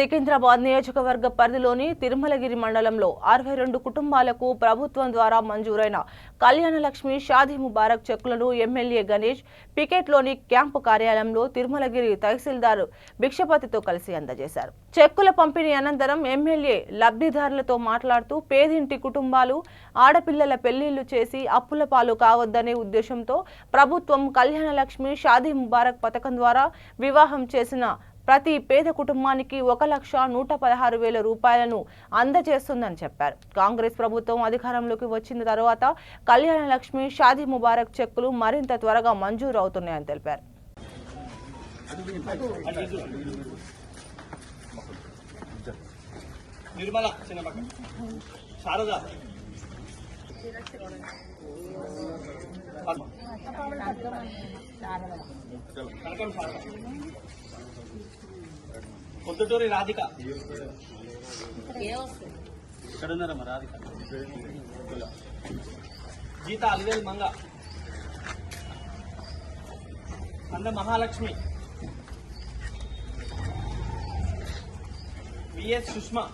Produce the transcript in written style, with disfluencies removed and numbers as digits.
సికింద్రాబాద్ నియోజకవర్గ పరిధిలోని తిరుమలగిరి మండలంలో 62 కుటుంబాలకు ప్రభుత్వం ద్వారా మంజూరైన కళ్యాణలక్ష్మి షాదీ ముబారక్ చెక్కులను ఎమ్మెల్యే గణేష్ పికెట్లోని క్యాంపు కార్యాలయంలో తిరుమలగిరి తహసీల్దార్ భిక్షపతితో కలిసి అందజేశారు. చెక్కుల పంపిణీ అనంతరం ఎమ్మెల్యే లబ్ధిదారులతో మాట్లాడుతూ పేదింటి కుటుంబాలు ఆడపిల్లల పెళ్లిళ్లు చేసి అప్పుల పాలు కావద్దనే ఉద్దేశంతో ప్రభుత్వం కళ్యాణలక్ష్మి షాదీ ముబారక్ పథకం ద్వారా వివాహం చేసిన ప్రతి పేద కుటుంబానికి 1,116,000 రూపాయలను అందజేస్తుందని చెప్పారు. కాంగ్రెస్ ప్రభుత్వం అధికారంలోకి వచ్చిన తర్వాత కళ్యాణలక్ష్మి షాదీ ముబారక్ చెక్కులు మరింత త్వరగా మంజూరు అవుతున్నాయని తెలిపారు. పొద్దుటూరి రాధిక ఎక్కడున్నారమ్మా? రాధిక గీత అలివేల్ మంగ అంద మహాలక్ష్మి విఎస్ సుష్మా